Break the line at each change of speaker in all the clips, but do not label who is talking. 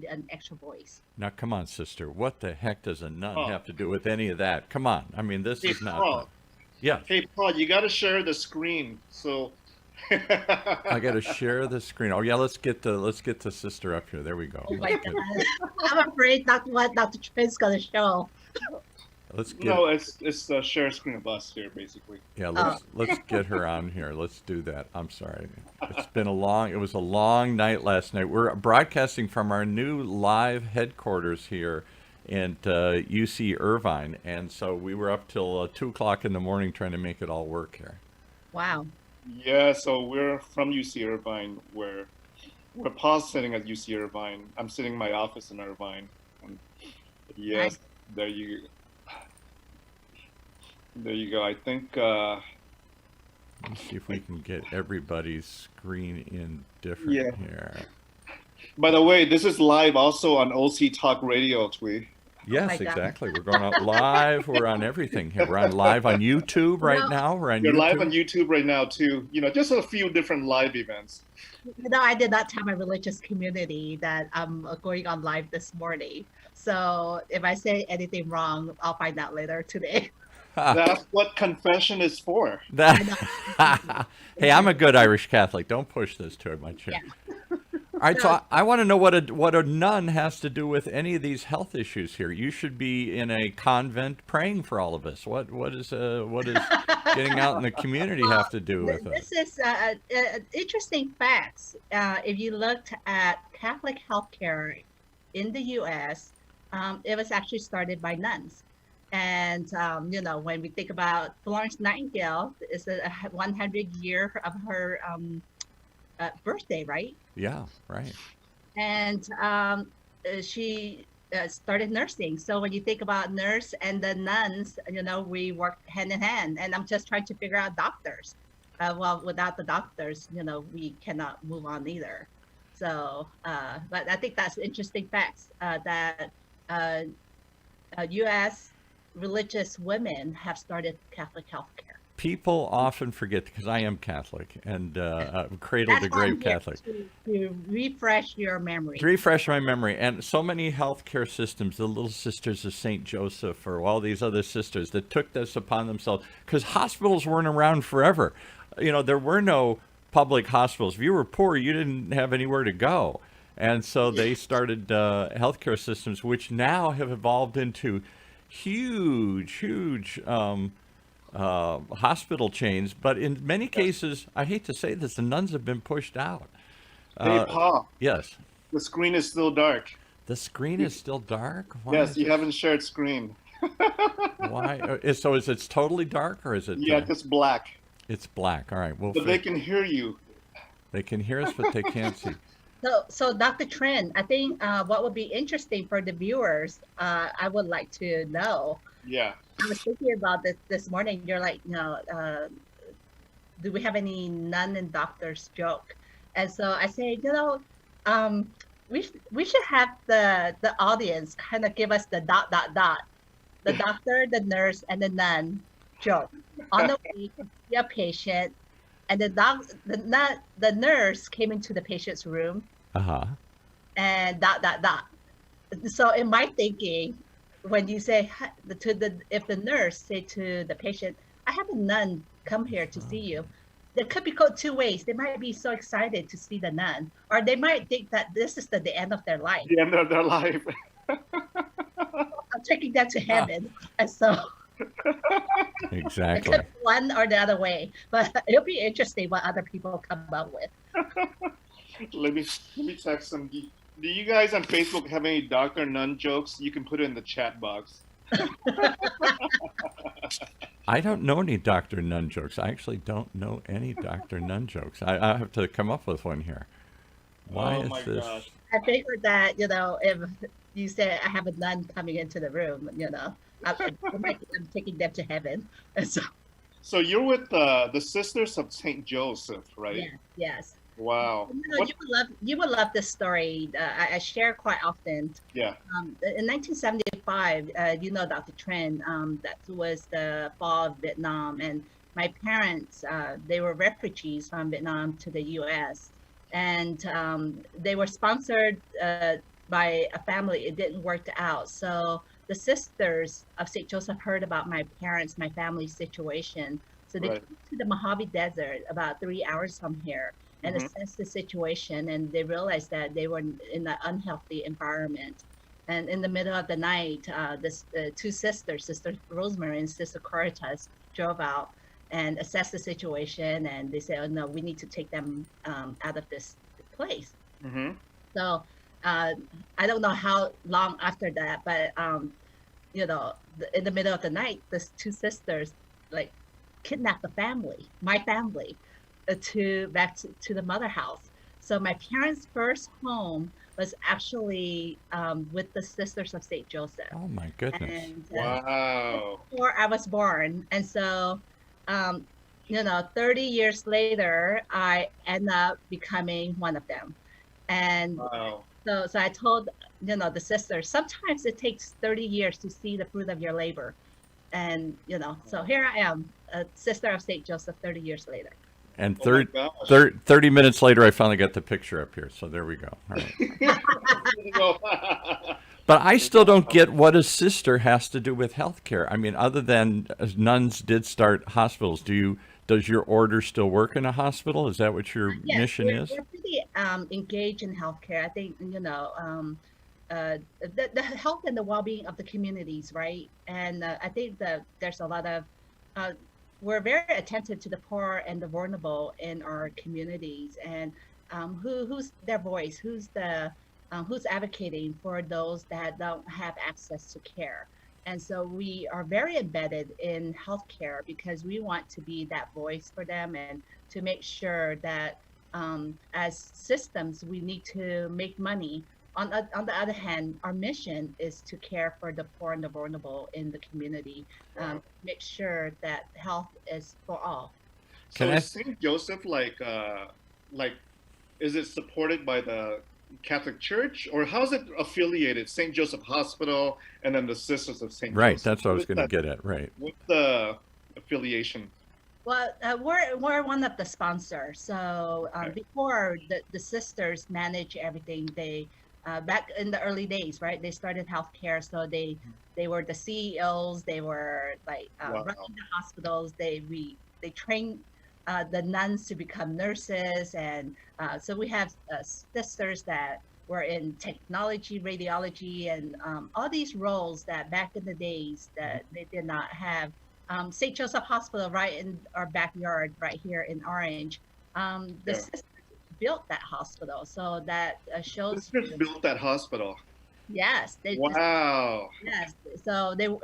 an extra voice.
Now, come on, sister. What the heck does a nun
Oh,
have to do with any of that? Come on. I mean, this
hey
is not the.
Paul.
Yeah,
Hey Paul, you got to share the screen. So,
I got to share the screen. Oh yeah, let's get the sister up here. There we go.
Oh my
Let's get
God. I'm afraid that's what Dr. Trent's going to show.
let's get
no, it's a share screen of us here, basically.
yeah,
Oh,
let's get her on here. Let's do that. I'm sorry. It was a long night last night. We're broadcasting from our new live headquarters here in UC Irvine, and so we were up till 2 o'clock in the morning trying to make it all work here.
wow.
Yeah, so we're from UC Irvine. We're Paul's sitting at UC Irvine. I'm sitting in my office in Irvine. And
Nice.
yes, there you there you go. I think
Let's see if we can get everybody's screen in different
yeah.
here.
By the way, this is live also on OC Talk Radio, Twee.
Oh my
Yes,
God.
exactly. We're going out live. We're on everything here. We're on live on YouTube right
No,
now. We're on
You're live on
YouTube.
YouTube right now too. Just a few different live events.
I did not tell my religious community that I'm going on live this morning. So if I say anything wrong, I'll find out later today.
That's what confession is for.
I know.
Hey, I'm a good Irish Catholic. Don't push this toward my chin.
Yeah.
All right, so
So,
I want to know what a nun has to do with any of these health issues here. You should be in a convent praying for all of us. What is getting out in the community have to do with it?
this is interesting facts. If you looked at Catholic healthcare in the U.S., it was actually started by nuns. And when we think about Florence Nightingale, it's a 100 year of her birthday, right?
Yeah, right.
And she started nursing. So when you think about nurse and the nuns, we work hand in hand. And I'm just trying to figure out doctors. Well, without the doctors, we cannot move on either. So, but I think that's interesting facts that uh, U.S. religious women have started Catholic healthcare.
People often forget because I am Catholic and cradle
That's
to
why I'm
grave
here
Catholic.
to refresh your
To
memory.
refresh my memory, and so many healthcare systems, the Little Sisters of St. Joseph, or all these other sisters that took this upon themselves, because hospitals weren't around forever. There were no public hospitals. If you were poor, you didn't have anywhere to go. And so they started healthcare systems, which now have evolved into huge, huge hospital chains. But in many cases, I hate to say this, the nuns have been pushed out.
Hey,
Uh,
Paul,
yes.
the screen is still dark.
The screen is still dark. Why
Yes,
is
you
it?
haven't shared screen.
Why? So is it totally dark or is it?
Yeah, just black.
It's black. All right.
But they can hear you.
They can hear us, but they can't see.
So Dr. Trinh, I think what would be interesting for the viewers, I would like to know.
Yeah.
I was thinking about this morning. You're like, do we have any nun and doctors joke? And so I say, um, we should have the audience kind of give us the dot dot dot, the doctor, the nurse, and the nun joke on the way to see a patient, and the nurse came into the patient's room
Uh huh.
and dot dot dot. So in my thinking, when you say if the nurse say to the patient, I have a nun come here to see you, there could be two ways. They might be so excited to see the nun, or they might think that this is the end of their life.
The end of their life.
I'm taking them to heaven. And so it
Exactly.
could be one or the other way. But it'll be interesting what other people come up with.
Let me text them. Do you guys on Facebook have any Dr. Nun jokes? You can put it in the chat box.
I don't know any Dr. Nun jokes. I actually don't know any Dr. Nun jokes. I have to come up with one here. Why
Oh
is
my
this?
gosh.
I figured that, if you say I have a nun coming into the room, I'm taking them to heaven. And so,
So you're with the Sisters of St. Joseph, right?
yes, yes.
Wow. What?
You would love this story. I share quite often.
Yeah.
In 1975, Dr. Trent, that was the fall of Vietnam, and my parents, they were refugees from Vietnam to the U.S., and they were sponsored by a family, it didn't work out. So the sisters of St. Joseph heard about my parents, my family's situation. So they
Right.
came to the Mojave Desert about 3 hours from here and
Mm-hmm.
assessed the situation. And they realized that they were in an unhealthy environment. And in the middle of the night, two sisters, Sister Rosemary and Sister Caritas, drove out and assessed the situation. And they said, "Oh no, we need to take them out of this place."
Mm-hmm.
So uh, I don't know how long after that, but in the middle of the night, these two sisters like kidnapped the family, my family, to back to the mother house. So my parents' first home was actually with the Sisters of Saint Joseph,
Oh my goodness.
and
Wow.
before I was born, and so. Um, 30 years later, I end up becoming one of them. And
Wow.
so I told, the sisters, sometimes it takes 30 years to see the fruit of your labor. And, so here I am, a sister of St. Joseph 30 years later.
And
Oh my
30,
gosh.
30 minutes later, I finally got the picture up here. So there we go. All right. But I still don't get what a sister has to do with healthcare. I mean, other than nuns did start hospitals. Does your order still work in a hospital? Is that what your
Yes,
mission is?
we're pretty engaged in healthcare. I think, the health and the well-being of the communities, right? And I think that there's a lot of, we're very attentive to the poor and the vulnerable in our communities, and who's their voice, who's advocating for those that don't have access to care. And so we are very embedded in healthcare because we want to be that voice for them and to make sure that as systems, we need to make money. On the other hand, our mission is to care for the poor and the vulnerable in the community, make sure that health is for all.
So
Can I?
is Saint Joseph like is it supported by the Catholic Church, or how's it affiliated? Saint Joseph Hospital and then the Sisters of Saint
Right,
Joseph.
that's what I
What
was
is
going to
that?
get at. Right.
What's the affiliation?
Well, we're one of the sponsors. So
Okay.
before the sisters manage everything, they back in the early days, right? They started healthcare, so they were the CEOs. They were like
Wow.
running the hospitals. They trained the nuns to become nurses, and so we have sisters that were in technology, radiology, and all these roles that back in the days that they did not have. St. Joseph Hospital, right in our backyard, right here in Orange. The
Yeah.
sisters built that hospital, so that shows
Sisters
you.
built that hospital.
Yes,
Wow.
yes. So they were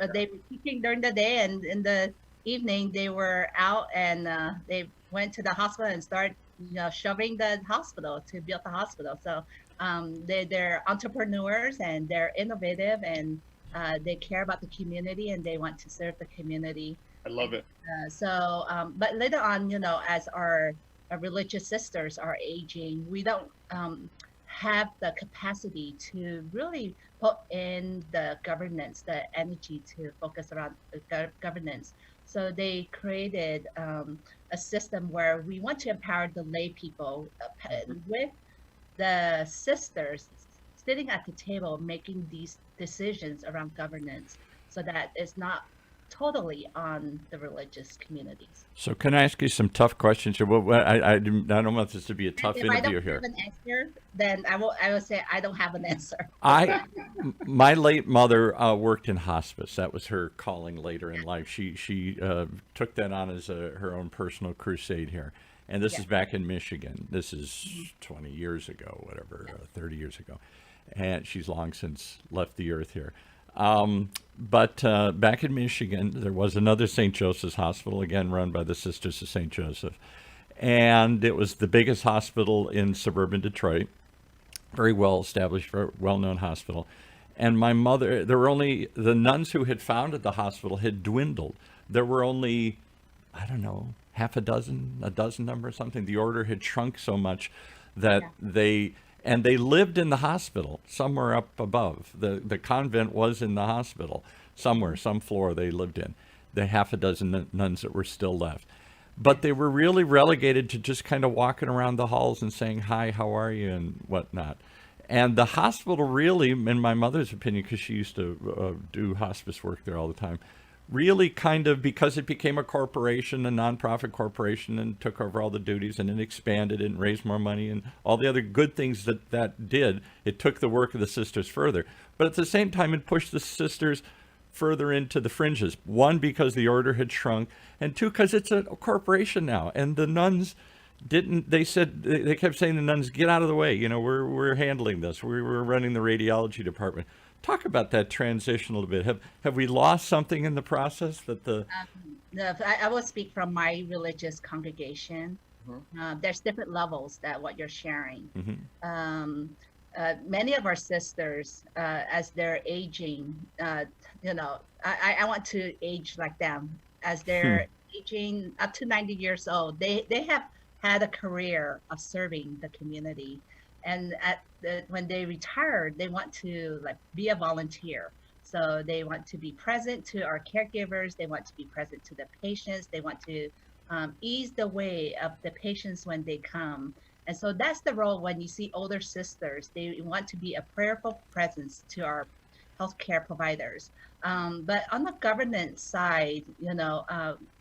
teaching during the day, and in the evening they were out and they went to the hospital and started, shoving the hospital to build the hospital. So they're entrepreneurs and they're innovative and they care about the community and they want to serve the community.
I love it.
But later on, as our religious sisters are aging, we don't have the capacity to really put in the governance, the energy to focus around the governance. So they created a system where we want to empower the lay people with the sisters sitting at the table making these decisions around governance so that it's not totally on the religious communities.
So can I ask you some tough questions here? I don't want this to be a tough
If I
interview
don't
here.
have an answer, then I will say I don't have an answer.
My late mother worked in hospice. That was her calling later in life. She took that on as her own personal crusade here. And this
Yeah.
is back in Michigan. This is 20 years ago, whatever, 30 years ago. And she's long since left the earth here. But back in Michigan, there was another St. Joseph's Hospital, again run by the Sisters of St. Joseph. And it was the biggest hospital in suburban Detroit, very well established, very well known hospital. And my mother, there were only, the nuns who had founded the hospital had dwindled. There were only, I don't know, half a dozen number or something. The order had shrunk so much that
Yeah.
they lived in the hospital somewhere up above. The convent was in the hospital somewhere, some floor they lived in. The half a dozen nuns that were still left. But they were really relegated to just kind of walking around the halls and saying, hi, how are you, and whatnot. And the hospital really, in my mother's opinion, because she used to do hospice work there all the time, really kind of, because it became a corporation, a nonprofit corporation, and took over all the duties, and it expanded and raised more money and all the other good things that did, it took the work of the sisters further. But at the same time, it pushed the sisters further into the fringes. One, because the order had shrunk, and two, because it's a corporation now, and the nuns didn't. They kept saying, the nuns, get out of the way, we're handling this, we're running the radiology department. Talk about that transition a little bit. Have we lost something in the process that the
No, I will speak from my religious congregation. There's different levels that what you're sharing. Many of our sisters, as they're aging, I want to age like them. As they're aging up to 90 years old, they have had a career of serving the community. And when they retire, they want to be a volunteer. So they want to be present to our caregivers. They want to be present to the patients. They want to ease the way of the patients when they come. And so that's the role when you see older sisters. They want to be a prayerful presence to our healthcare providers. But on the governance side,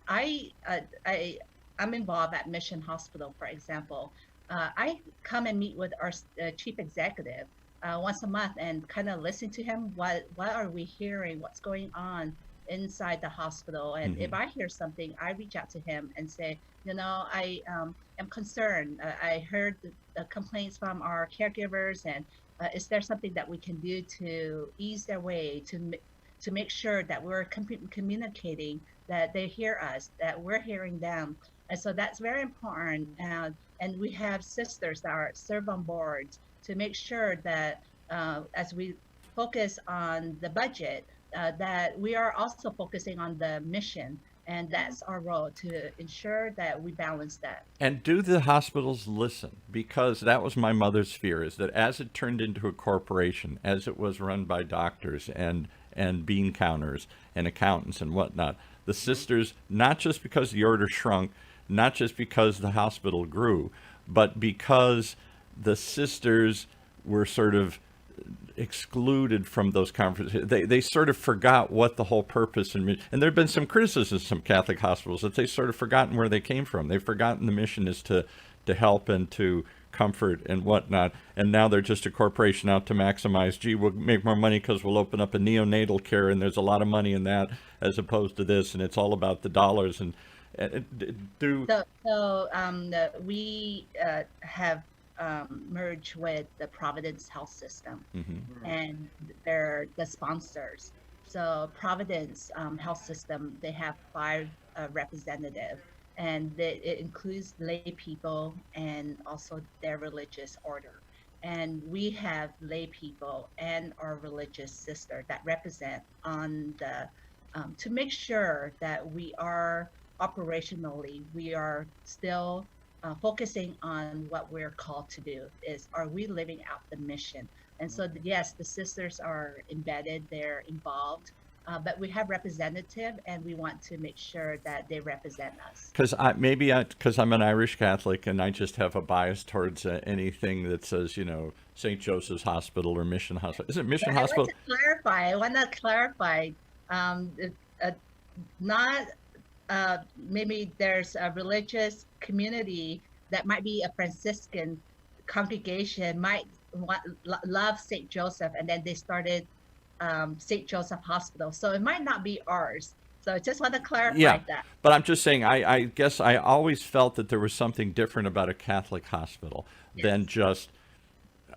I'm involved at Mission Hospital, for example. I come and meet with our chief executive once a month and kind of listen to him. What are we hearing? What's going on inside the hospital? And if I hear something, I reach out to him and say, I am concerned. I heard the complaints from our caregivers, and is there something that we can do to ease their way, to make sure that we're communicating, that they hear us, that we're hearing them. And so that's very important. And we have sisters that serve on boards to make sure that as we focus on the budget, that we are also focusing on the mission. And that's our role, to ensure that we balance that.
And do the hospitals listen? Because that was my mother's fear, is that as it turned into a corporation, as it was run by doctors and bean counters and accountants and whatnot, the sisters, not just because the order shrunk, not just because the hospital grew, but because the sisters were sort of excluded from those conferences. They sort of forgot what the whole purpose and there have been some criticisms of some Catholic hospitals that they sort of forgotten where they came from. They've forgotten the mission is to help and to comfort and whatnot, and now they're just a corporation out to maximize. Gee, we'll make more money because we'll open up a neonatal care, and there's a lot of money in that, as opposed to this, and it's all about the dollars. And
we have merged with the Providence Health System, and they're the sponsors. So Providence Health System, they have 5 representatives, and it includes lay people and also their religious order. And we have lay people and our religious sister that represent on the to make sure that we are operationally, we are still focusing on what we're called to do. Is, are we living out the mission? And so yes, the sisters are embedded, they're involved, but we have representative, and we want to make sure that they represent us.
Because I'm an Irish Catholic, and I just have a bias towards anything that says, St. Joseph's Hospital or Mission Hospital. Is it Mission Hospital?
I want to clarify. Not maybe there's a religious community that might be a Franciscan congregation might love St. Joseph, and then they started St. Joseph Hospital. So it might not be ours. So I just want to clarify that.
But I'm just saying, I guess I always felt that there was something different about a Catholic hospital than just,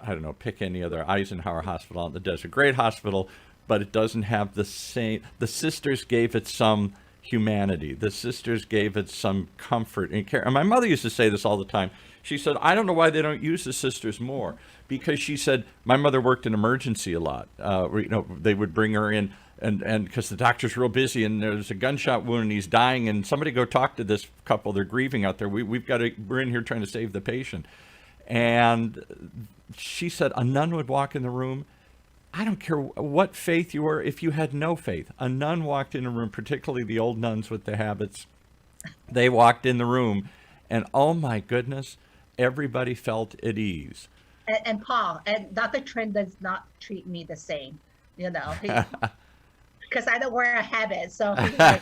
I don't know, pick any other Eisenhower Hospital out in the desert. Great hospital, but it doesn't have the same. The sisters gave it some humanity. The sisters gave it some comfort and care. And my mother used to say this all the time. She said, I don't know why they don't use the sisters more, because she said, my mother worked in emergency a lot. They would bring her in, and because the doctor's real busy, and there's a gunshot wound and he's dying, and somebody go talk to this couple. They're grieving out there. We're in here trying to save the patient. And she said a nun would walk in the room. I don't care what faith you were. If you had no faith, a nun walked in a room, particularly the old nuns with the habits. They walked in the room, and oh my goodness, everybody felt at ease.
and Paul and Dr. Trinh does not treat me the same. You know, because I don't wear a habit. So he's like,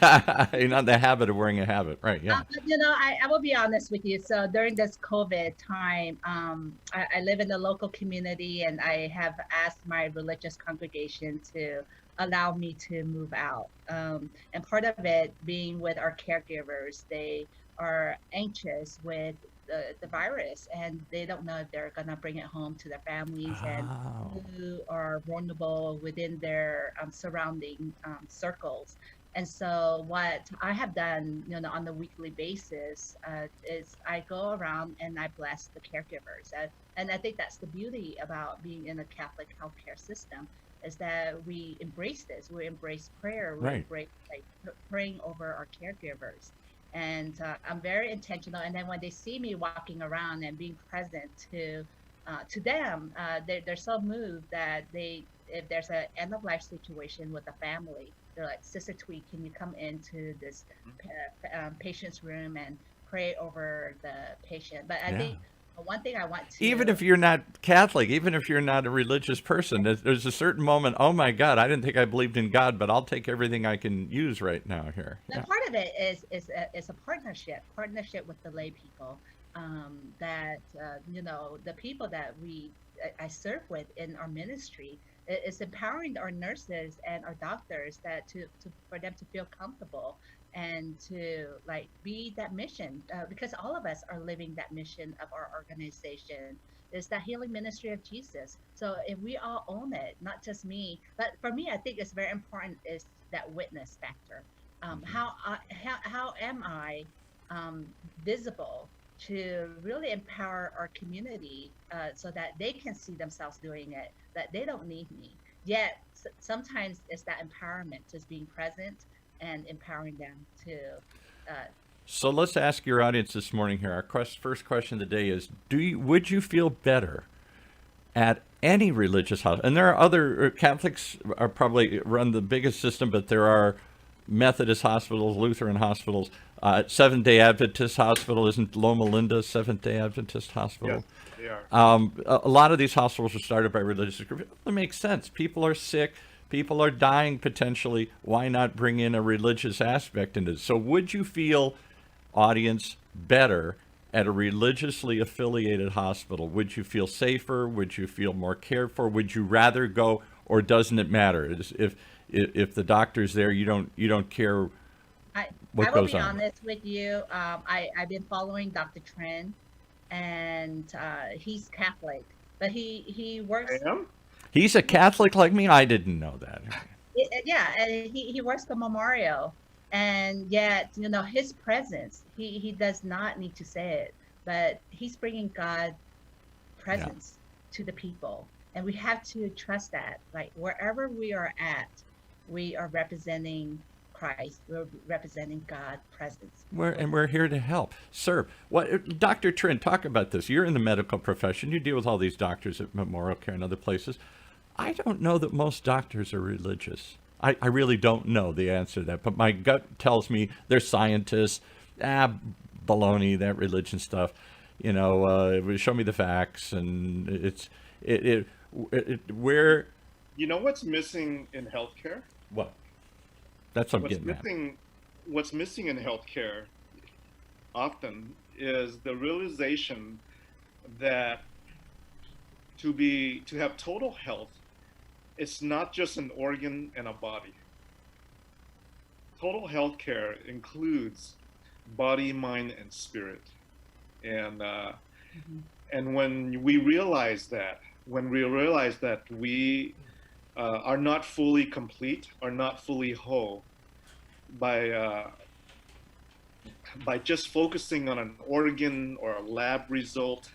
You're not in the habit of wearing a habit, right? Yeah.
you know, I will be honest with you. So during this COVID time, I live in the local community, and I have asked my religious congregation to allow me to move out. And part of it being with our caregivers, they are anxious with the virus, and they don't know if they're gonna bring it home to their families, and
Oh,
who are vulnerable within their surrounding circles. And so what I have done, you know, on a weekly basis, is I go around and I bless the caregivers. And I think that's the beauty about being in a Catholic healthcare system, is that we embrace this. We embrace prayer. We
right.
embrace like praying over our caregivers. And I'm very intentional. And then when they see me walking around and being present to them, they're so moved that if there's an end of life situation with a family, they're like, Sister Tweet, can you come into this patient's room and pray over the patient? But I
Yeah.
think one thing I want
Even
to,
if you're not Catholic, even if you're not a religious person, there's a certain moment, oh my God, I didn't think I believed in God, but I'll take everything I can use right now here.
the
Yeah.
part of it is a partnership with the lay people, that you know, the people that I serve with in our ministry, is empowering our nurses and our doctors that to for them to feel comfortable and to like be that mission, because all of us are living that mission of our organization, is that healing ministry of Jesus. So if we all own it, not just me, but for me, I think it's very important is that witness factor. How am I visible to really empower our community, so that they can see themselves doing it, that they don't need me. Yet sometimes it's that empowerment, just being present and empowering them to. Uh,
So let's ask your audience this morning here. Our first question of the day is: would you feel better at any religious house? And there are other Catholics are probably run the biggest system, but there are Methodist hospitals, Lutheran hospitals, Seventh Day Adventist hospital. Isn't Loma Linda Seventh Day Adventist hospital?
Yes, they are.
A lot of these hospitals were started by religious groups. It makes sense. People are sick. People are dying potentially. Why not bring in a religious aspect into it? So would you feel, audience, better at a religiously affiliated hospital? Would you feel safer? Would you feel more cared for? Would you rather go, or doesn't it matter? If the doctor's there, you don't care
I
what
I will
goes
be
on.
honest with you. I've been following Dr. Tran, and he's Catholic, but he works.
I am.
He's a Catholic like me. I didn't know that.
Yeah, and he works the memorial, and yet, you know, his presence, he does not need to say it, but he's bringing God
Yeah.
presence to the people, and we have to trust that, like wherever we are at, we are representing Christ, we're representing God presence.
We're here to help, sir. What, Dr. Trin, talk about this. You're in the medical profession. You deal with all these doctors at Memorial Care and other places. I don't know that most doctors are religious. I really don't know the answer to that, but my gut tells me they're scientists. Baloney, that religion stuff. You know, show me the facts, and where
You know what's missing in healthcare?
what? That's what I'm
What's
getting at.
missing? What's missing in healthcare often is the realization that to have total health, it's not just an organ and a body. Total health care includes body, mind, and spirit. And
Mhm.
and when we realize that, we are not fully complete, are not fully whole, by just focusing on an organ or a lab result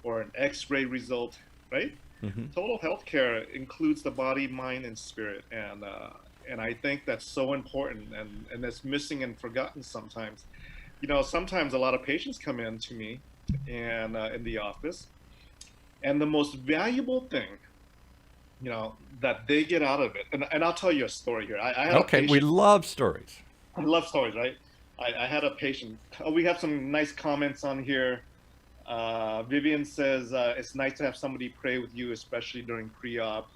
or an X-ray result, right?
Hmm.
Total healthcare includes the body, mind, and spirit, and I think that's so important, and that's missing and forgotten sometimes. You know, sometimes a lot of patients come in to me, and in the office, and the most valuable thing, you know, that they get out of it, and I'll tell you a story here. I had a
Okay, we
patient.
love stories.
I love stories, right? I had a patient. Oh, we have some nice comments on here. Vivian says it's nice to have somebody pray with you, especially during pre-op.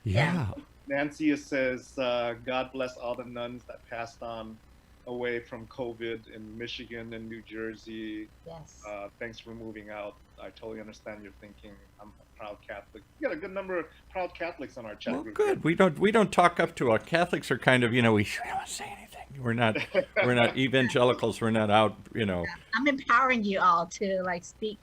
Yeah.
Nancy says, God bless all the nuns that passed on away from COVID in Michigan and New Jersey.
Yes.
Thanks for moving out. I totally understand your thinking. I'm a proud Catholic. We got a good number of proud Catholics on our chat
Well,
group.
good. We don't talk up to Catholics are kind of, we don't say anything. We're not evangelicals. We're not out,
I'm empowering you all to like speak.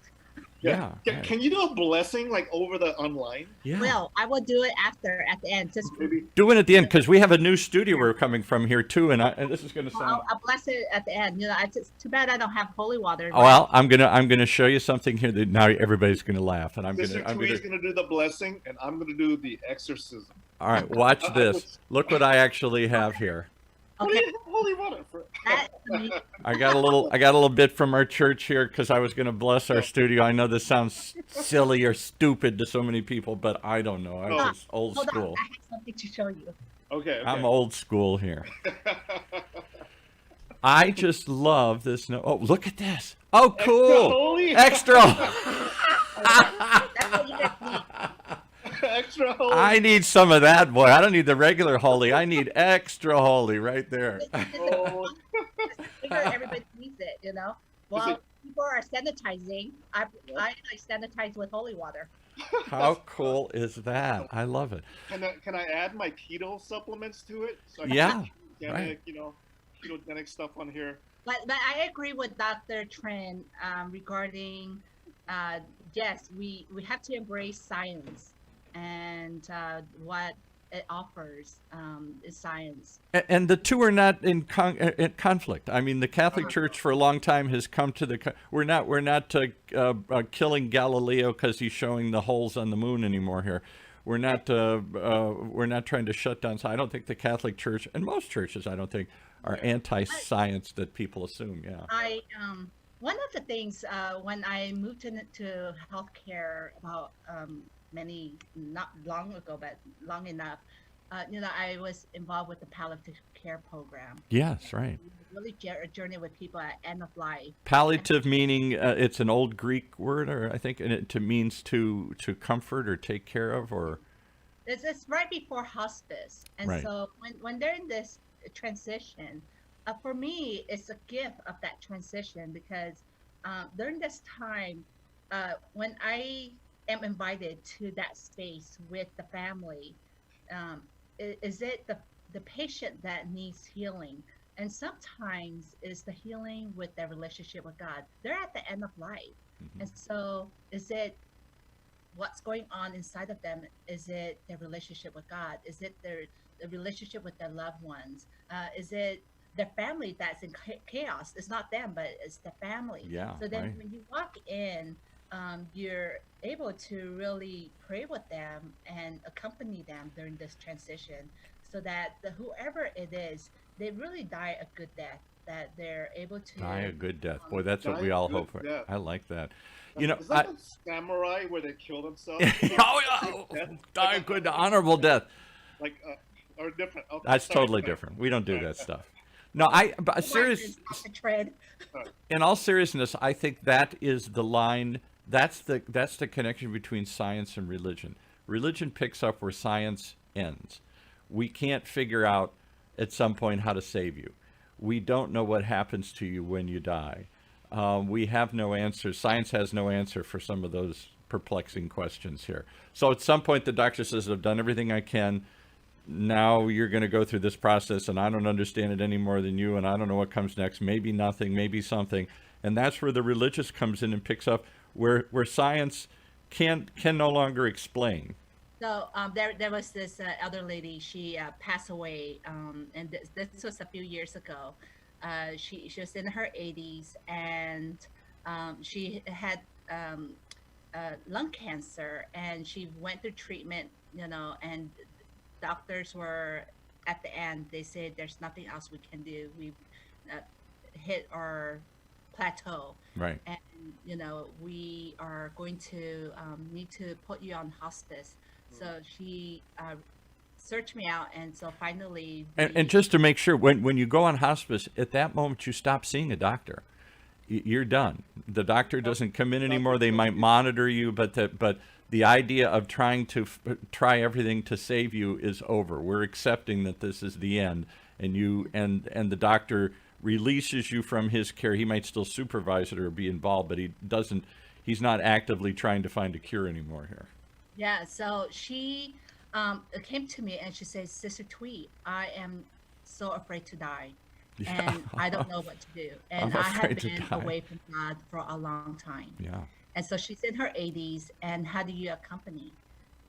Yeah.
Can you do a blessing like over the online?
Yeah.
Well, I will do it at the end. Just
Maybe.
Do it at the end because we have a new studio we're coming from here too, and this is going to sound.
I'll bless it at the end. It's too bad I don't have holy water.
Well, I'm gonna show you something here that now everybody's gonna laugh, and
Sister Twee's gonna do the blessing, and I'm gonna do the exorcism.
All right, watch this. Look what I actually have here.
Okay.
Holy water for
I got a little bit from our church here because I was going to bless our studio. I know this sounds silly or stupid to so many people, but I don't know. I'm just old
Hold
school.
on. I have something to show you.
Okay.
I'm old school here. I just love this. Oh, look at this. Oh, cool.
Extra holy.
That's what you guys need.
Extra holy.
I need some of that, boy. I don't need the regular holy. I need extra holy right there.
Oh.
Everybody needs it, Well, people are sanitizing. I like sanitize with holy water.
How cool is that? I love it.
Can I add my keto supplements to it? So I can
Yeah,
get
right.
ketogenic stuff on here.
But I agree with Dr. Tran regarding yes, we have to embrace science and what it offers is science.
And the two are not in conflict. I mean, the Catholic Church for a long time has come to we're not killing Galileo because he's showing the holes on the moon anymore here. We're not trying to shut down. So I don't think the Catholic Church and most churches, I don't think, are anti-science that people assume. Yeah.
One of the things when I moved into healthcare about not long ago, but long enough, I was involved with the palliative care program.
Yes, right.
Really journey with people at end of life.
Palliative meaning it's an old Greek word, or I think, and it means to comfort or take care of, or.
It's right before hospice, and
right.
So when they're in this transition, for me, it's a gift of that transition because during this time, when I am invited to that space with the family, is it the patient that needs healing? And sometimes it's the healing with their relationship with God. They're at the end of life. Mm-hmm. And so is it what's going on inside of them? Is it their relationship with God? Is it the relationship with their loved ones? Is it their family that's in chaos? It's not them, but it's the family.
Yeah.
So then
right.
when you walk in, you're able to really pray with them and accompany them during this transition so that whoever it is, they really die a good death, that they're able to
die a good death. Boy, that's what we all hope for.
Death.
I like that.
Is that the samurai where they kill themselves?
Oh, yeah. Die a good, honorable death.
Like, or different. Okay,
that's totally different. We don't do that stuff. No, but serious. In all seriousness, I think that is the line. That's the connection between science and religion. Religion picks up where science ends. We can't figure out at some point how to save you. We don't know what happens to you when you die. We have no answers. Science has no answer for some of those perplexing questions here. So at some point, the doctor says, I've done everything I can. Now you're going to go through this process, and I don't understand it any more than you, and I don't know what comes next. Maybe nothing, maybe something. And that's where the religious comes in and picks up where science can no longer explain.
So there was this elder lady. She passed away, and this was a few years ago. She was in her 80s, and she had lung cancer, and she went through treatment. And doctors were at the end. They said there's nothing else we can do. We've hit our plateau.
Right.
And we are going to need to put you on hospice. So she searched me out, and so finally.
And just to make sure, when you go on hospice, at that moment you stop seeing a doctor. you're done. The doctor doesn't come in anymore. They
Doctor
might
told you.
monitor you, but the idea of trying to try everything to save you is over. We're accepting that this is the end, and the doctor releases you from his care. He might still supervise it or be involved, but he's not actively trying to find a cure anymore here.
Yeah, so she came to me and she says, Sister Tweet, I am so afraid to die.
Yeah.
And I don't know what to do.
I'm
And I had
afraid to
been
die.
away from God for a long time.
Yeah.
And so she's in her 80s, and how do you accompany?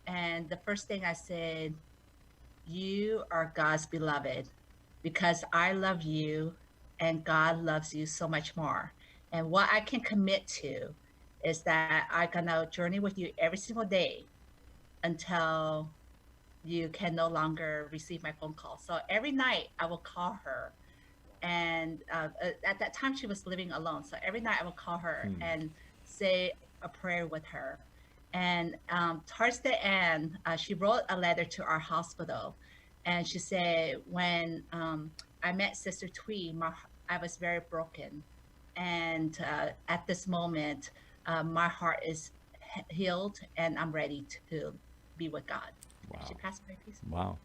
And the first thing I said, you are God's beloved because I love you and God loves you so much more. And what I can commit to is that I'm gonna journey with you every single day until you can no longer receive my phone call. So every night I will call her. And at that time she was living alone. So every night I will call her and say a prayer with her. And towards the end, she wrote a letter to our hospital. And she said, when I met Sister Twee, I was very broken. And at this moment, my heart is healed and I'm ready to be with God.
Wow.
She passed away peacefully.
Wow.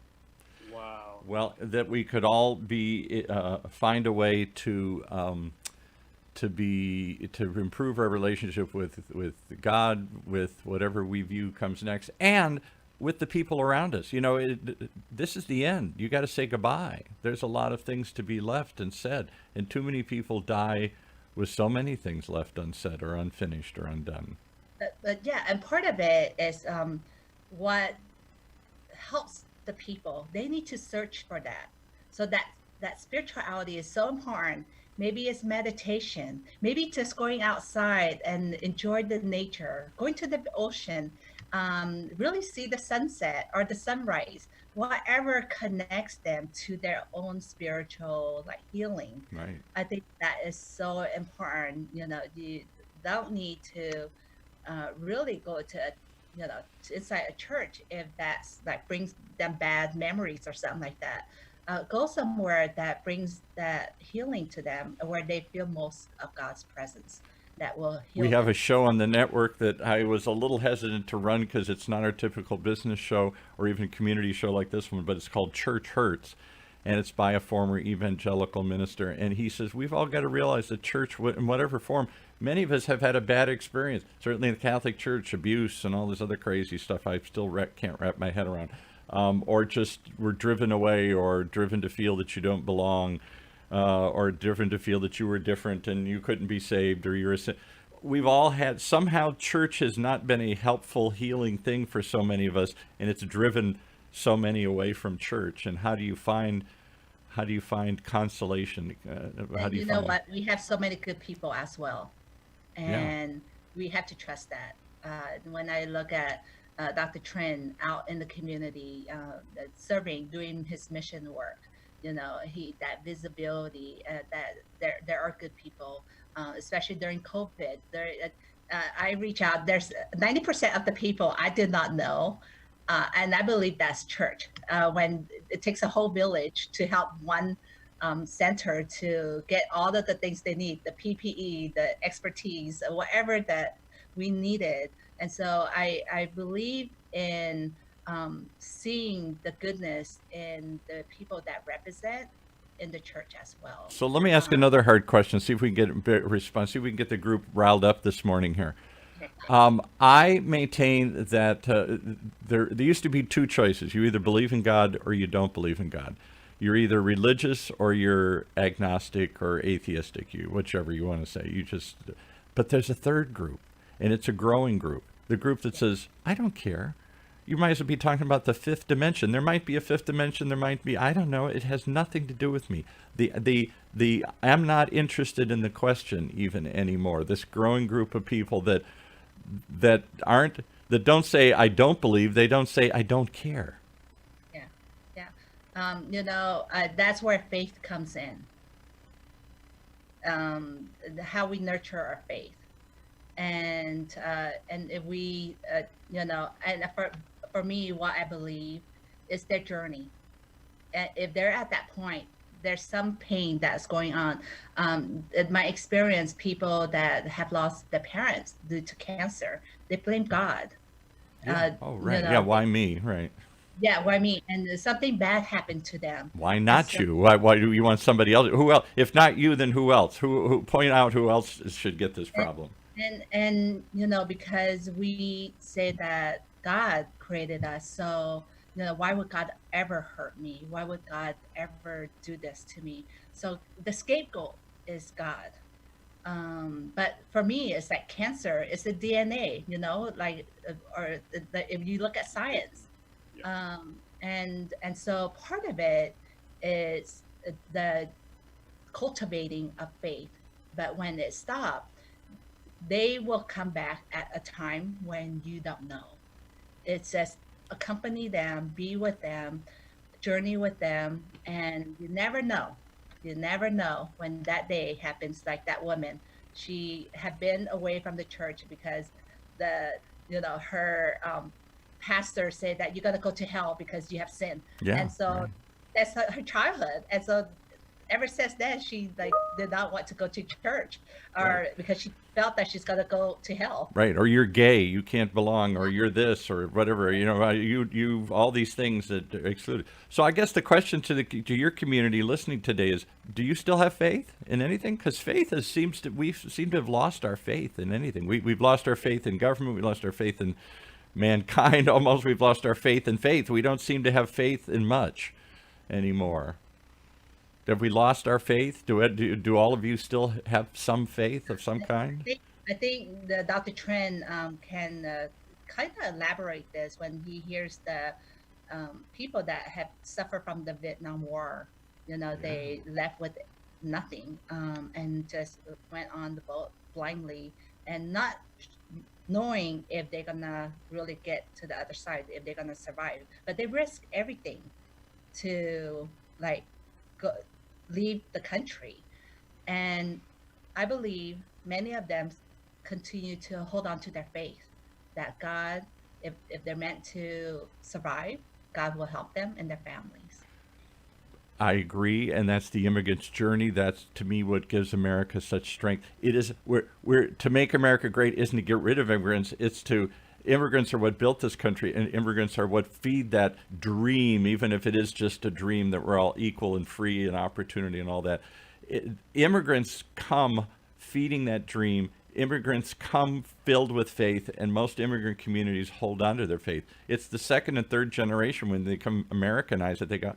Wow.
Well, that we could all be find a way to improve our relationship with God, with whatever we view comes next, and with the people around us. You know, this is the end. You got to say goodbye. There's a lot of things to be left and said, and too many people die with so many things left unsaid or unfinished or undone.
But yeah, and part of it is what helps the people. They need to search for that. So that spirituality is so important. Maybe it's meditation. Maybe just going outside and enjoy the nature, going to the ocean, really see the sunset or the sunrise, whatever connects them to their own spiritual like healing.
Right.
I think that is so important. You know, you don't need to really go to inside a church if that's like brings them bad memories or something like that. Go somewhere that brings that healing to them, where they feel most of God's presence. That will heal
We have
them.
a show on the network that I was a little hesitant to run because it's not our typical business show or even community show like this one, but it's called Church Hurts. And it's by a former evangelical minister. And he says, we've all got to realize that church, in whatever form, many of us have had a bad experience. Certainly in the Catholic Church, abuse and all this other crazy stuff I still can't wrap my head around. Or just were driven away or driven to feel that you don't belong, or driven to feel that you were different and you couldn't be saved or you're a sin. We've all had, somehow church has not been a helpful, healing thing for so many of us, and it's driven so many away from church. And how do you find consolation? How
And
do you
you know
find
what? We have so many good people as well,
Yeah.
and we have to trust that. When I look at Dr. Trinh out in the community, serving, doing his mission work, you know, that visibility, that there are good people, especially during COVID. I reach out. There's 90% of the people I did not know, and I believe that's church. When it takes a whole village to help one center to get all of the things they need, the PPE, the expertise, whatever that we needed. And so I believe in seeing the goodness in the people that represent in the church as well.
So let me ask another hard question. See if we can get a response. See if we can get the group riled up this morning here. I maintain that there used to be two choices. You either believe in God or you don't believe in God. You're either religious or you're agnostic or atheistic, whichever you want to say. But there's a third group, and it's a growing group. The group that says, I don't care. You might as well be talking about the fifth dimension. There might be a fifth dimension. There might be, I don't know. It has nothing to do with me. I'm not interested in the question even anymore. This growing group of people that don't say I don't believe. They don't say I don't care.
Yeah, yeah. That's where faith comes in. How we nurture our faith, and if we, and for me, what I believe is their journey. And if they're at that point, there's some pain that's going on. In my experience, people that have lost their parents due to cancer, they blame God.
Yeah. Oh,
You
right. Yeah.
know,
Why me? Right.
yeah, what I mean, and something bad happened to them,
Why
and
not
so
you? Why do you want somebody else? Who else? If not you, then who else? Who point out who else should get this
and
problem?
because we say that God created us, so why would God ever hurt me? Why would God ever do this to me? So the scapegoat is God. But for me, it's like cancer. It's the DNA, like or if you look at science,
Yeah.
and so part of it is the cultivating of faith. But when it stops, they will come back at a time when you don't know. It says accompany them, be with them, journey with them, and you never know. You never know when that day happens. Like that woman, she had been away from the church because the her pastor said that you're gonna go to hell because you have sinned,
Yeah.
and so
Right.
that's her childhood, and so ever since then she like did not want to go to church, or
Right.
because she felt that she's gonna go to hell.
Right, or you're gay, you can't belong, or you're this, or whatever. You all these things that are excluded. So I guess the question to your community listening today is: do you still have faith in anything? Because faith seems to we seem to have lost our faith in anything. We've lost our faith in government. We lost our faith in mankind. Almost, we've lost our faith in faith. We don't seem to have faith in much anymore. Have we lost our faith? Do all of you still have some faith of some kind?
I think the Dr. Tran can kind of elaborate this when he hears the people that have suffered from the Vietnam War.
Yeah.
They left with nothing, and just went on the boat blindly and not knowing if they're gonna really get to the other side, if they're gonna survive. But they risk everything to like go leave the country. And I believe many of them continue to hold on to their faith that God, if they're meant to survive, God will help them and their families.
I agree, and that's the immigrant's journey. That's to me what gives America such strength. It is we're to make America great isn't to get rid of immigrants. It's to immigrants are what built this country, and immigrants are what feed that dream, even if it is just a dream that we're all equal and free and opportunity and all that. Immigrants come feeding that dream. Immigrants come filled with faith, and most immigrant communities hold on to their faith. It's the second and third generation when they come Americanized that they go,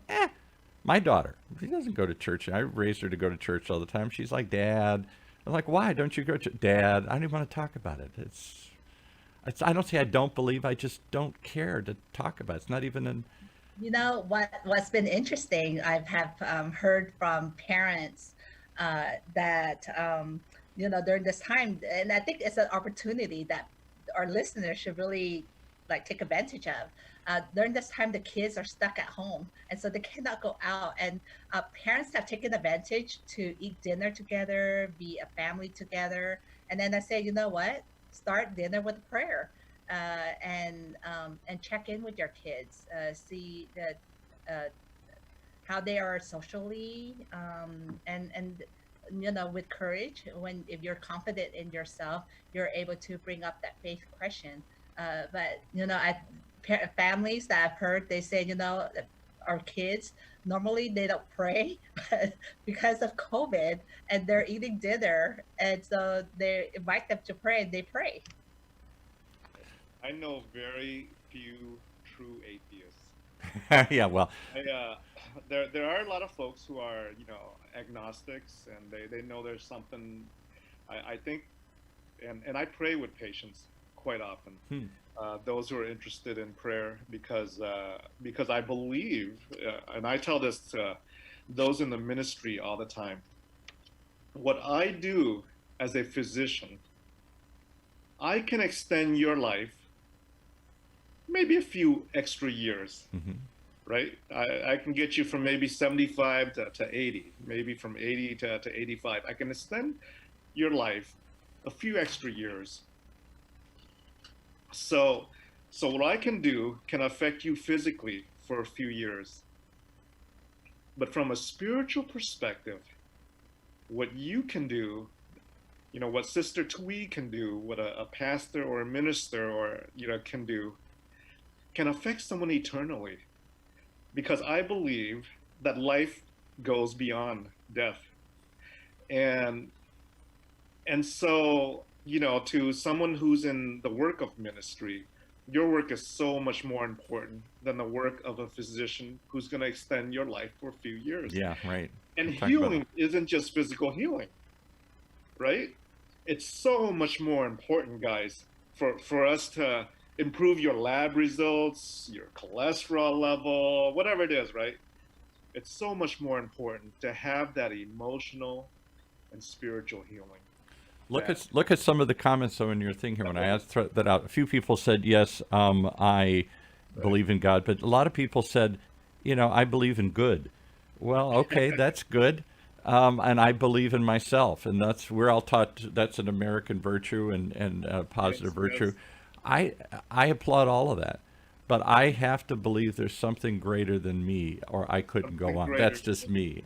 my daughter, she doesn't go to church. I raised her to go to church all the time. She's like, Dad. I'm like, why don't you go to Dad? I don't even want to talk about it. I don't say I don't believe. I just don't care to talk about it. It's not even an.
What's been interesting, I have heard from parents that during this time, and I think it's an opportunity that our listeners should really like take advantage of. During this time, the kids are stuck at home, and so they cannot go out. And parents have taken advantage to eat dinner together, be a family together. And then I say, you know what? Start dinner with a prayer, and check in with your kids, see that how they are socially, and with courage. When if you're confident in yourself, you're able to bring up that faith question. But families that I've heard, they say, our kids normally they don't pray, but because of COVID and they're eating dinner, and so they invite them to pray, and they pray.
I know very few true atheists.
Yeah, well,
There are a lot of folks who are agnostics, and they know there's something. I think, and I pray with patients quite often.
hmm,
Those who are interested in prayer, because I believe, and I tell this to those in the ministry all the time. What I do as a physician, I can extend your life maybe a few extra years,
hmm,
right? I can get you from maybe 75 to 80, maybe from 80 to 85. I can extend your life a few extra years. So, so what I can do can affect you physically for a few years. But from a spiritual perspective, what you can do, what Sister Twee can do, what a pastor or a minister or, can do, can affect someone eternally. Because I believe that life goes beyond death. And so, to someone who's in the work of ministry, your work is so much more important than the work of a physician who's going to extend your life for a few years.
Yeah, right.
And healing isn't just physical healing, right? It's so much more important, guys, for us to improve your lab results, your cholesterol level, whatever it is, right? It's so much more important to have that emotional and spiritual healing.
Look at some of the comments though in your thing here. When I asked that out, a few people said yes, I believe in God, but a lot of people said, I believe in good. Well, okay, that's good, and I believe in myself, and we're all taught that's an American virtue and positive virtue. Yes. I applaud all of that, but I have to believe there's something greater than me, or I couldn't go on. That's just me.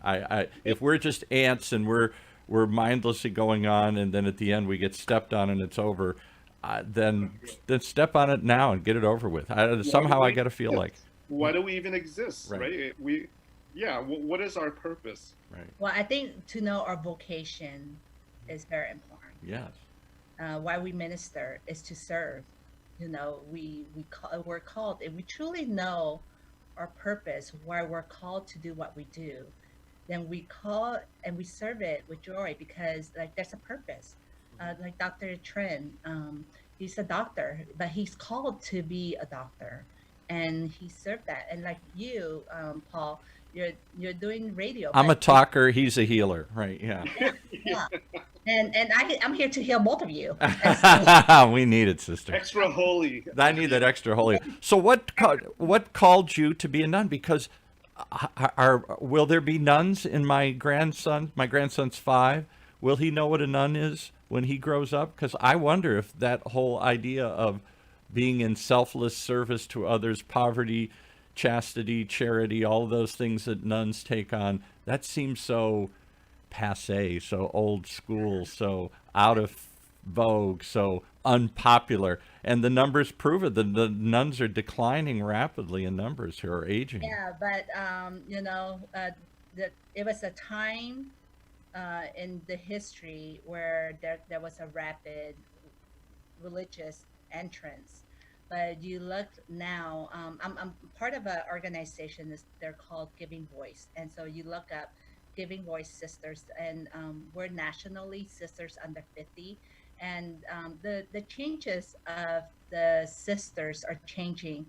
If we're just ants and we're mindlessly going on, and then at the end we get stepped on and it's over, then step on it now and get it over with. Somehow I got to feel like.
Why do we even exist, right? What is our purpose?
Right.
Well, I think to know our vocation is very important.
Yes.
Why we minister is to serve. We're called. If we truly know our purpose, why we're called to do what we do, then we call and we serve it with joy because there's a purpose. Like Dr. Tran, he's a doctor, but he's called to be a doctor, and he served that. And like you, Paul, you're doing radio.
I'm a talker. He's a healer, right? Yeah.
Yeah. And I'm here to heal both of you.
We need it, sister.
Extra holy.
I need that extra holy. So what called you to be a nun? Because will there be nuns in my grandson? My grandson's 5. Will he know what a nun is when he grows up? Because I wonder if that whole idea of being in selfless service to others, poverty, chastity, charity, all those things that nuns take on, that seems so passé, so old school, so out of vogue, so unpopular. And the numbers prove it. The nuns are declining rapidly in numbers who are aging.
Yeah, but it was a time in the history where there was a rapid religious entrance. But you look now, I'm part of an organization, they're called Giving Voice. And so you look up Giving Voice Sisters, and we're nationally Sisters Under 50. And the changes of the sisters are changing.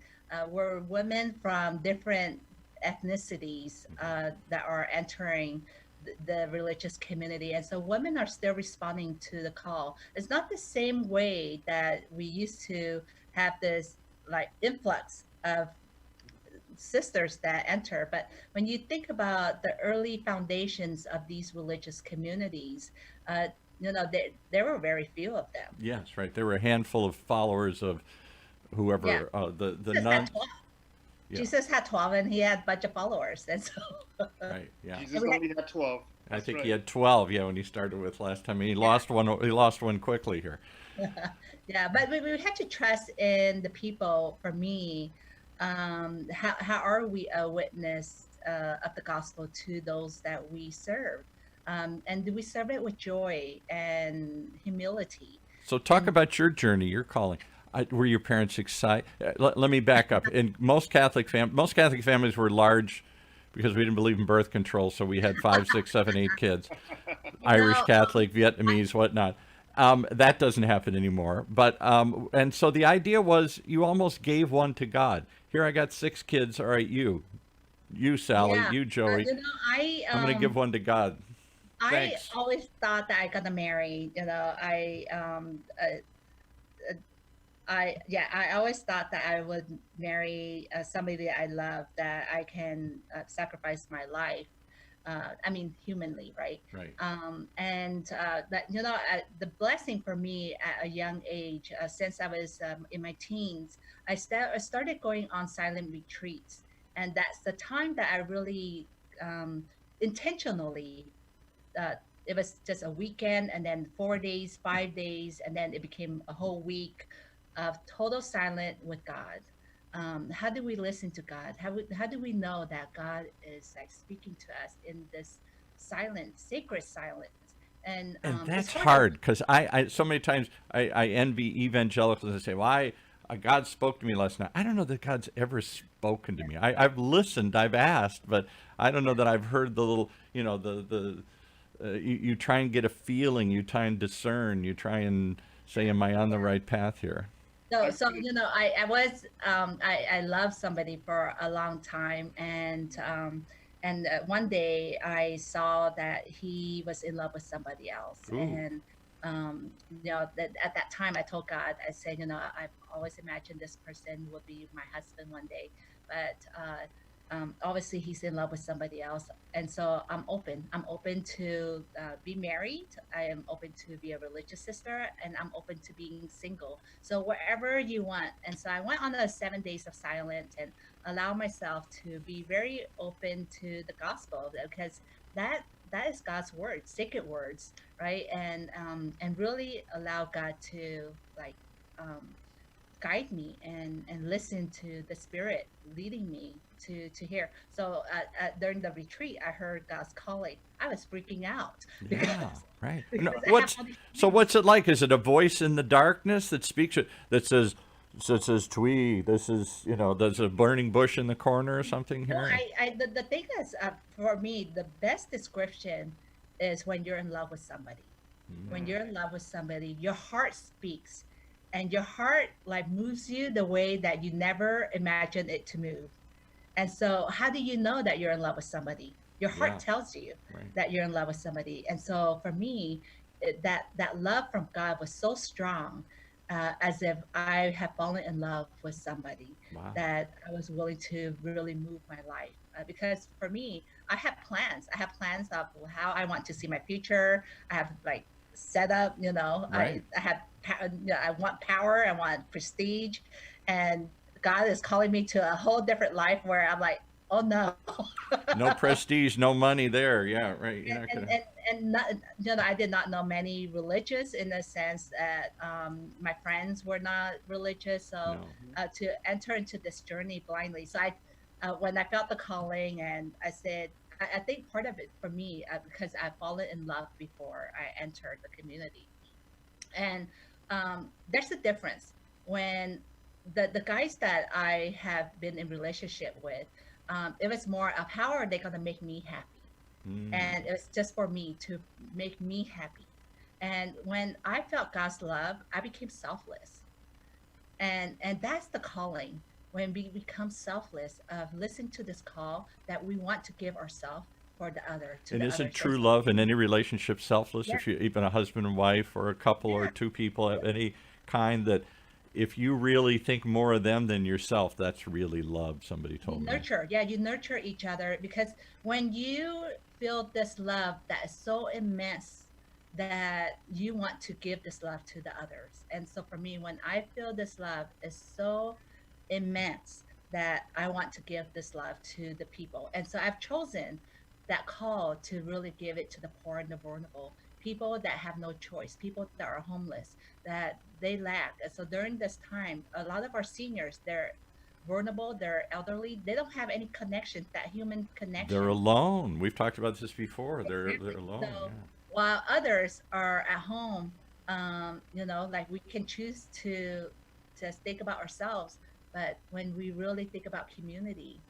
We're women from different ethnicities that are entering the religious community. And so women are still responding to the call. It's not the same way that we used to have this influx of sisters that enter. But when you think about the early foundations of these religious communities, there were very few of them.
Yes, right. There were a handful of followers of whoever the nun.
Yeah. Jesus had 12, and he had a bunch of followers, and so.
Right. Yeah.
Jesus only had 12.
I think he had 12. Yeah, when he started with last time, and he lost one. He lost one quickly here.
Yeah, but we had to trust in the people. For me, how are we a witness of the gospel to those that we serve? And do we serve it with joy and humility?
So talk about your journey, your calling. Were your parents excited? Let me back up. In most Catholic families were large because we didn't believe in birth control, so we had 5, 6, 7, 8 kids. Irish Catholic, Vietnamese, whatnot. That doesn't happen anymore. But and so the idea was you almost gave one to God. Here I got 6 kids. All right, you Sally, you Joey. I'm going to give one to God. Thanks.
I always thought that I got to marry. I always thought that I would marry somebody that I love, that I can sacrifice my life. Humanly, right?
Right.
The blessing for me at a young age, since I was in my teens, I started going on silent retreats, and that's the time that I really intentionally. It was just a weekend, and then 4 days, 5 days, and then it became a whole week of total silence with God. How do we listen to God? How do we know that God is like speaking to us in this silent, sacred silence? And
And
it's
that's
hard to.
hard because I so many times I envy evangelicals and say, well, God spoke to me last night. I don't know that God's ever spoken to me. I've listened, I've asked, but I don't know that I've heard the little, you try and get a feeling, you try and discern, you try and say, am I on the right path here?
So,
I
so
think
I was I loved somebody for a long time, and one day I saw that he was in love with somebody else,
Ooh,
and that at that time I told God, I said, I've always imagined this person would be my husband one day, but obviously he's in love with somebody else, and so I'm open. I'm open to be married. I am open to be a religious sister, and I'm open to being single. So wherever you want. And so I went on a 7 days of silence and allow myself to be very open to the gospel, because that is God's word, sacred words, right? And really allow God to like um, guide me and listen to the Spirit leading me to hear. So during the retreat, I heard God's calling. I was freaking out
yeah, right. No,
because I have all these plans.
what's it like? Is it a voice in the darkness that speaks that says Twee, this is there's a burning bush in the corner or something
No,
here?
the thing is, for me, the best description is when you're in love with somebody. When you're in love with somebody, your heart speaks, and your heart like moves you the way that you never imagined it to move. And so, how do you know that you're in love with somebody? Your heart
Yeah,
tells you
right.
that you're in love with somebody. And so, for me, that love from God was so strong, as if I had fallen in love with somebody,
Wow.
that I was willing to really move my life. Because for me, I have plans. I have plans of how I want to see my future. I have like set up.
Right.
I have. I want power. I want prestige, and God is calling me to a whole different life where I'm like, oh no.
No prestige, no money there. Yeah, right. You're not
and
gonna.
and and not, I did not know many religious, in the sense that my friends were not religious. So
No.
to enter into this journey blindly. So I when I felt the calling, and I said, I think part of it for me, because I've fallen in love before I entered the community. And there's a difference when the guys that I have been in relationship with, it was more of how are they going to make me happy,
Mm.
and it was just for me to make me happy. And when I felt God's love, I became selfless, and that's the calling. When we become selfless, of listen to this call that we want to give ourselves for the other, to
And
the
isn't
others. And
true
so,
love in any relationship selfless?
yeah,
If you even a husband and wife or a couple or
yeah.
two people of any kind, that if you really think more of them than yourself, that's really love. Somebody
You
told me.
nurture, yeah, you nurture each other, because when you feel this love that is so immense, that you want to give this love to the others. And so for me, when I feel this love is so immense, that I want to give this love to the people. And so I've chosen that call to really give it to the poor and the vulnerable, people that have no choice, people that are homeless, that they lack. And so during this time, a lot of our seniors, they're vulnerable, they're elderly, they don't have any connection, that human
They're
connection.
alone. We've talked about this before. They're
Exactly.
alone.
So
Yeah.
while others are at home, like we can choose to just think about ourselves, but when we really think about community,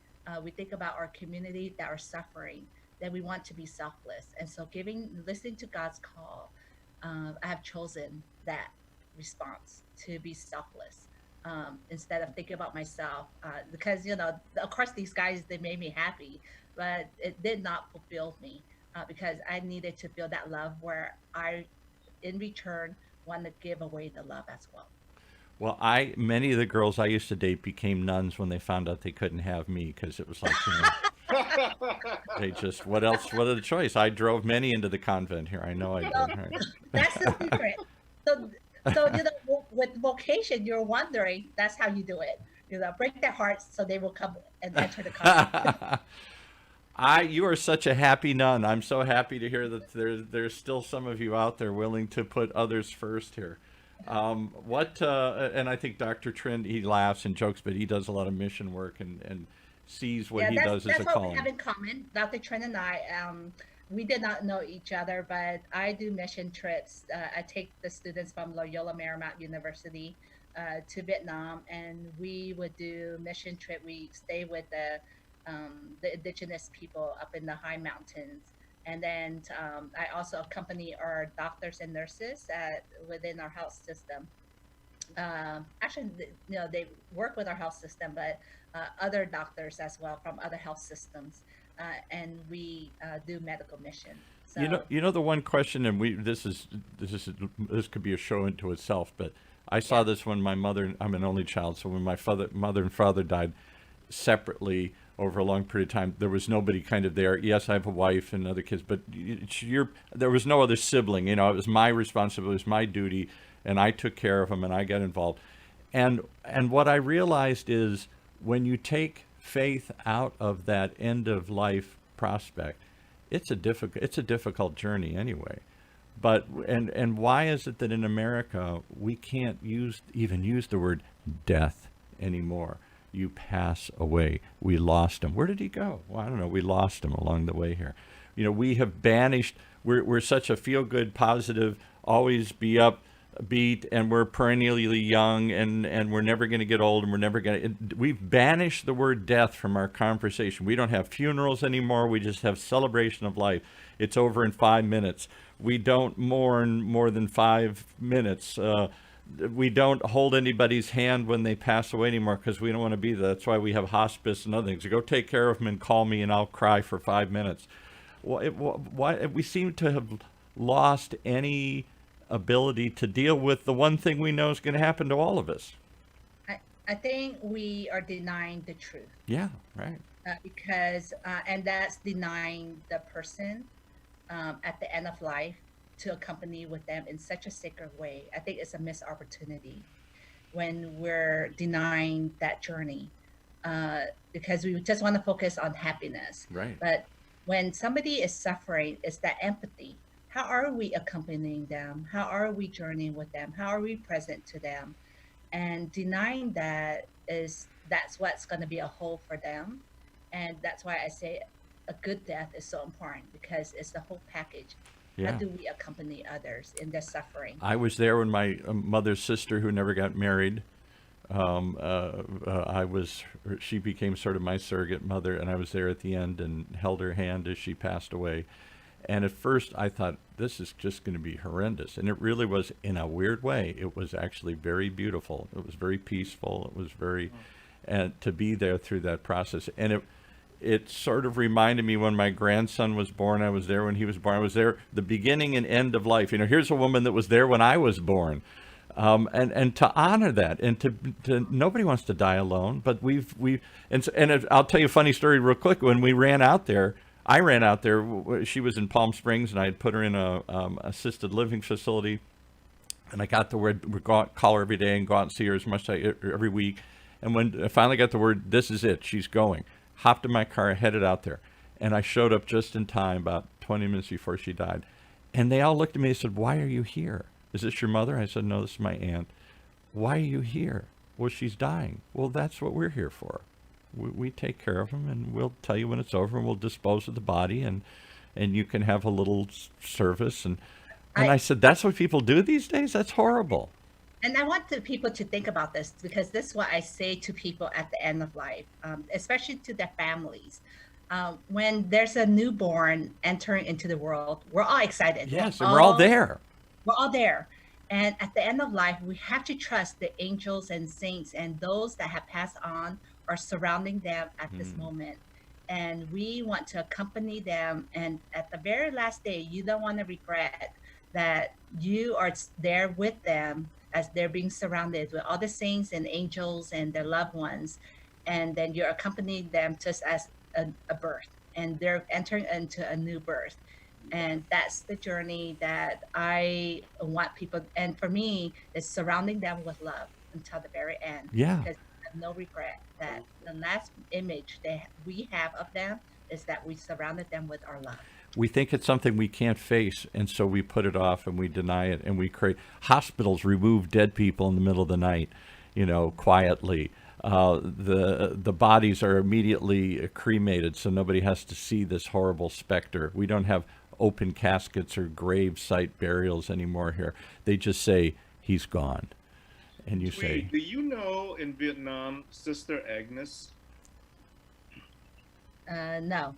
we think about our community that are suffering, then we want to be selfless. And so listening to God's call, I have chosen that response, to be selfless, instead of thinking about myself, because of course these guys, they made me happy, but it did not fulfill me, because I needed to feel that love where I, in return, want to give away the love as well.
Well, many of the girls I used to date became nuns when they found out they couldn't have me because it was like, they just, what else? What other choice? I drove many into the convent here. I know I
So
did.
that's the secret. So, so with vocation, you're wondering, that's how you do it. Break their hearts so they will come and enter the convent.
Right. You are such a happy nun. I'm so happy to hear that there's still some of you out there willing to put others first here. And I think Dr. Trinh, he laughs and jokes, but he does a lot of mission work and sees what
Yeah,
he does as a
that's what we have
calling.
in common. Dr. Trent and I, we did not know each other, but I do mission trips. I take the students from Loyola Marymount University to Vietnam, and we would do mission trip. We stay with the indigenous people up in the high mountains. And then I also accompany our doctors and nurses within our health system. Actually, they work with our health system, but other doctors as well from other health systems, and we do medical mission. So
The one question, and this could be a show into itself, but I saw
yeah,
this when my mother. I'm an only child, so when my mother and father died separately over a long period of time, there was nobody kind of there. Yes, I have a wife and other kids, but there was no other sibling. It was my responsibility, it was my duty, and I took care of them, and I got involved. And what I realized is when you take faith out of that end of life prospect, it's a difficult journey anyway. But and why is it that in America we can't even use the word death anymore? You pass away. We lost him. Where did he go? Well, I don't know. We lost him along the way here. We have banished. We're such a feel good, positive, always be up beat, and we're perennially young, and we're never going to get old, and we're never going to. We've banished the word death from our conversation. We don't have funerals anymore. We just have celebration of life. It's over in 5 minutes. We don't mourn more than 5 minutes. We don't hold anybody's hand when they pass away anymore because we don't want to be there. That's why we have hospice and other things. Go take care of them and call me, and I'll cry for 5 minutes. Why we seem to have lost any ability to deal with the one thing we know is going to happen to all of us.
I think we are denying the truth.
Yeah, right.
Because and that's denying the person at the end of life to accompany with them in such a sacred way. I think it's a missed opportunity when we're denying that journey because we just want to focus on happiness.
Right.
But when somebody is suffering, it's that empathy. How are we accompanying them? How are we journeying with them? How are we present to them? And denying that's what's going to be a hole for them. And that's why I say a good death is so important because it's the whole package. How
Yeah.
do we accompany others in their suffering?
I was there when my mother's sister, who never got married, she became sort of my surrogate mother, and I was there at the end and held her hand as she passed away. And at first I thought, this is just going to be horrendous. And it really was, in a weird way. It was actually very beautiful. It was very peaceful. It was very, and to be there through that process. And it sort of reminded me when my grandson was born. I was there when he was born. I was there the beginning and end of life. Here's a woman that was there when I was born. And to honor that, and to nobody wants to die alone, but I'll tell you a funny story real quick. When we ran out there, I ran out there. She was in Palm Springs, and I had put her in a assisted living facility. And I got the word, call her every day and go out and see her as much every week. And when I finally got the word, this is it, she's going, hopped in my car, headed out there. And I showed up just in time, about 20 minutes before she died. And they all looked at me and said, why are you here? Is this your mother? I said, no, this is my aunt. Why are you here? Well, she's dying. Well, that's what we're here for. We take care of them, and we'll tell you when it's over, and we'll dispose of the body, and you can have a little service. And I said, that's what people do these days? That's horrible.
And I want the people to think about this because this is what I say to people at the end of life, especially to their families. When there's a newborn entering into the world, we're all excited.
Yes, and we're all there.
We're all there. And at the end of life, we have to trust the angels and saints and those that have passed on are surrounding them at this moment. And we want to accompany them. And at the very last day, you don't want to regret that you are there with them as they're being surrounded with all the saints and angels and their loved ones. And then you're accompanying them just as a birth. And they're entering into a new birth. And that's the journey that I want people, and for me, is surrounding them with love until the very end.
Yeah.
Because I have no regret that the last image that we have of them is that we surrounded them with our love.
We think it's something we can't face, and so we put it off and we deny it, and we create hospitals remove dead people in the middle of the night, quietly. The bodies are immediately cremated, so nobody has to see this horrible specter. We don't have open caskets or grave site burials anymore here. They just say he's gone, and you say,
Do you know in Vietnam, Sister Agnes?
No.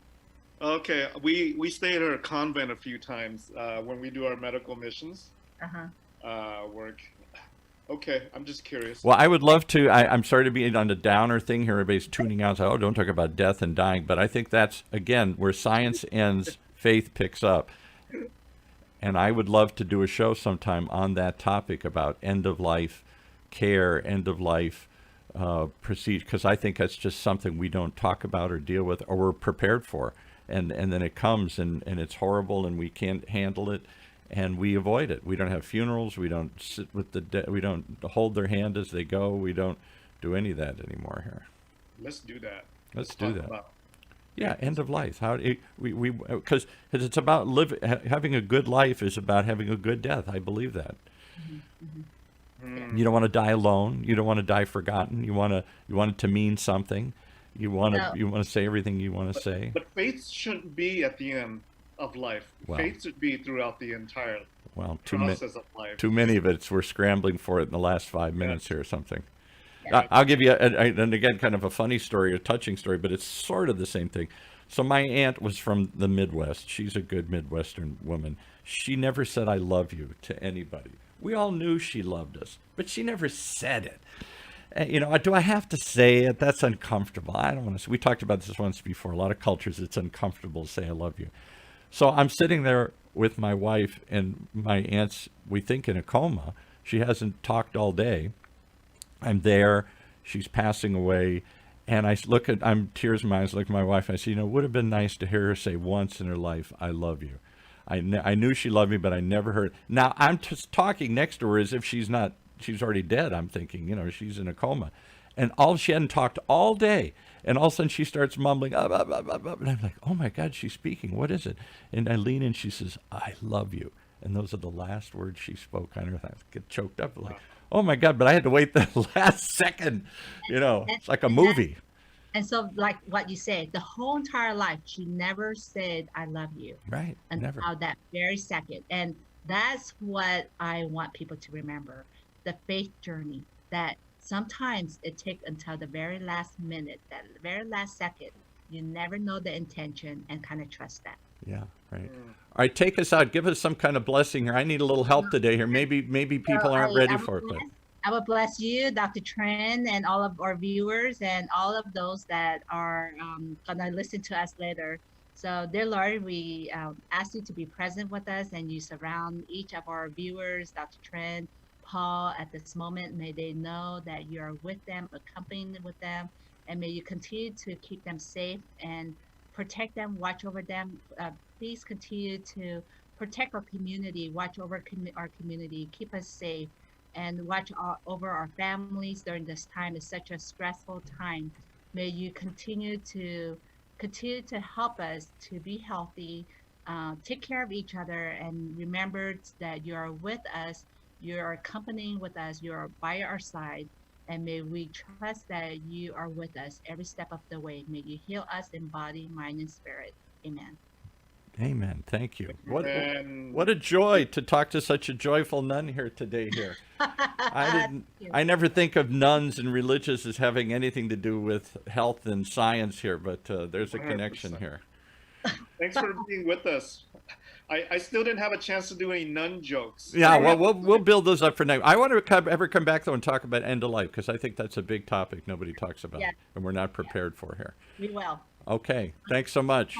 Okay, we stay at her convent a few times when we do our medical missions work. Okay, I'm just curious.
well, I would love to. I'm sorry to be on the downer thing here. Everybody's tuning out. So, don't talk about death and dying. But I think that's, again, where science ends, faith picks up. And I would love to do a show sometime on that topic about end of life care, end of life procedure, because I think that's just something we don't talk about or deal with or we're prepared for. And then it comes and it's horrible and we can't handle it. And we avoid it. We don't have funerals. We don't sit with the dead. We don't hold their hand as they go. We don't do any of that anymore here.
Let's do that.
Let's do that. Yeah, end of life. Because it's about having a good life is about having a good death. I believe that. You don't want to die alone. You don't want to die forgotten. You want it to mean something. You want to say everything you want to say.
But faith shouldn't be at the end of life.
Well,
faith should be throughout the entire process of life.
Too many of it. We're scrambling for it in the last 5 minutes here or something. I'll give you, and again, kind of a funny story, a touching story, but it's sort of the same thing. So my aunt was from the Midwest. She's a good Midwestern woman. She never said, I love you to anybody. We all knew she loved us, but she never said it. Do I have to say it? That's uncomfortable. I don't want to. We talked about this once before. A lot of cultures, it's uncomfortable to say I love you. So I'm sitting there with my wife, and my aunt's, we think, in a coma. She hasn't talked all day. I'm there. She's passing away. And I'm tears in my eyes, look at my wife. I say, it would have been nice to hear her say once in her life, I love you. I knew she loved me, but I never heard. Now, I'm just talking next to her as if she's already dead. I'm thinking, she's in a coma. And she hadn't talked all day. And all of a sudden she starts mumbling, and I'm like, oh my God, she's speaking. What is it? And I lean in, she says, I love you. And those are the last words she spoke on earth. I get choked up, like, oh my God, but I had to wait the last second. It's like a movie.
And so, like what you said, the whole entire life, she never said, I love you.
Right, never.
Until that very second. And that's what I want people to remember, the faith journey, that sometimes it takes until the very last minute, that very last second. You never know the intention, and kind of trust that.
Yeah, right. All right, take us out. Give us some kind of blessing here. I need a little help today here. Maybe people aren't ready for it. But
I will bless you, Dr. Tran, and all of our viewers and all of those that are going to listen to us later. So, dear Lord, we ask you to be present with us, and you surround each of our viewers, Dr. Tran, Paul, at this moment. May they know that you are with them, accompanying with them, and may you continue to keep them safe and protect them, watch over them. Please continue to protect our community, watch over our community, keep us safe, and watch over our families during this time. It's such a stressful time. May you continue to help us to be healthy, take care of each other, and remember that you are with us, you are accompanying with us, you are by our side, and may we trust that you are with us every step of the way. May you heal us in body, mind, and spirit. Amen.
Amen. Thank you. What a joy to talk to such a joyful nun here today. I never think of nuns and religious as having anything to do with health and science here, but there's a connection
100%.
here.
Thanks for being with us. I still didn't have a chance to do any nun jokes.
Yeah, well, we'll build those up for next. I want to come back though and talk about end of life, because I think that's a big topic nobody talks about, and we're not prepared for here.
We will.
Okay, thanks so much.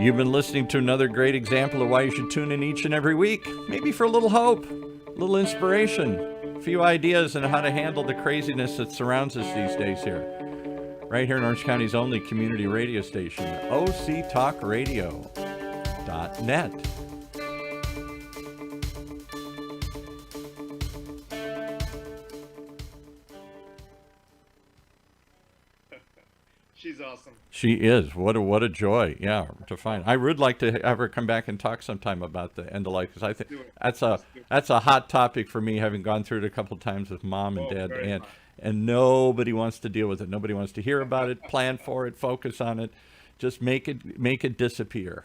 You've been listening to another great example of why you should tune in each and every week, maybe for a little hope, a little inspiration, a few ideas on how to handle the craziness that surrounds us these days here. Right here in Orange County's only community radio station, octalkradio.net.
She's awesome.
She is. What a joy. Yeah, to find. I would like to have her come back and talk sometime about the end of life, because I think
Do it.
that's
Let's
a
do it.
that's a hot topic for me, having gone through it a couple times with mom and
Oh,
dad,
very hot.
and nobody wants to deal with it. Nobody wants to hear about it, plan for it, focus on it. Just make it disappear.